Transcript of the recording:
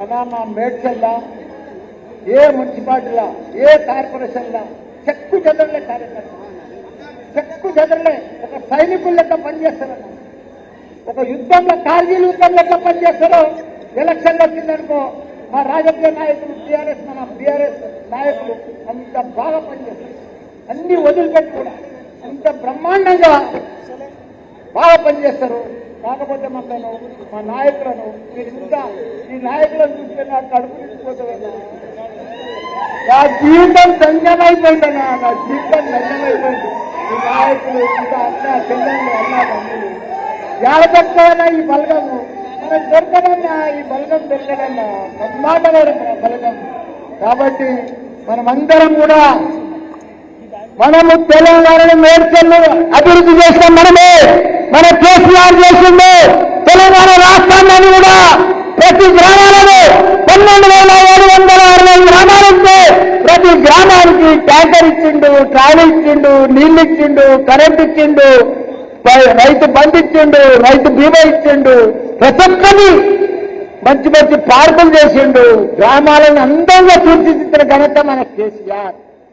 అలా మా మేడ్చల్లా ఏ మున్సిపాలిటీలా ఏ కార్పొరేషన్లా చెక్కు చెదరలే కార్యకర్త, చెక్కు చెదరలే. ఒక సైనికులు లెక్క పనిచేస్తారన్న, ఒక యుద్ధంలో కార్గిల్ యుద్ధంలో ఎట్లా పనిచేస్తారో ఎలక్షన్లు వచ్చిందనుకో మా రాజకీయ నాయకులు మన బీఆర్ఎస్ నాయకులు అంత బాగా పనిచేస్తారు. అన్ని వదిలిపెట్టి కూడా అంత బ్రహ్మాండంగా బాగా పనిచేస్తారు. కాకపోతే మమ్మల్ని మా నాయకులను మీరు ఇంకా ఈ నాయకులను చూస్తే నాకు కడుపు నిండిపోతుందన్నా, నా జీవితం ధన్యమైపోయిందన్నా, నా జీవితం ధన్యమైపోయింది. ఈ నాయకులు ఇంకా అన్న చెల్లెళ్ళు అన్నా తమ్ముళ్ళు యాడదక్కదన్నా ఈ బలగము మనకు దొరకదన్నా, ఈ బలగం దొరకదన్నా, బ్రహ్మాండమైన బలగం. కాబట్టి మనమందరం కూడా మనము తెలంగాణను మేడ్చల్ని అభివృద్ధి చేస్తాం. మనమే మన కేసీఆర్ చేసిండు. తెలంగాణ రాష్ట్రాన్ని కూడా ప్రతి గ్రామాలలో 12,760 గ్రామాలుంటే ప్రతి గ్రామానికి ట్యాంకర్ ఇచ్చిండు, ట్రావెల్ ఇచ్చిండు, నీళ్లు ఇచ్చిండు, కరెంట్ ఇచ్చిండు, రైతు బంధు ఇచ్చిండు, రైతు బీమా ఇచ్చిండు, ప్రతి ఒక్కరి మంచి మంచి పార్కులు చేసిండు. గ్రామాలను అందంగా తీర్చిదిద్దిన ఘనత మన కేసీఆర్.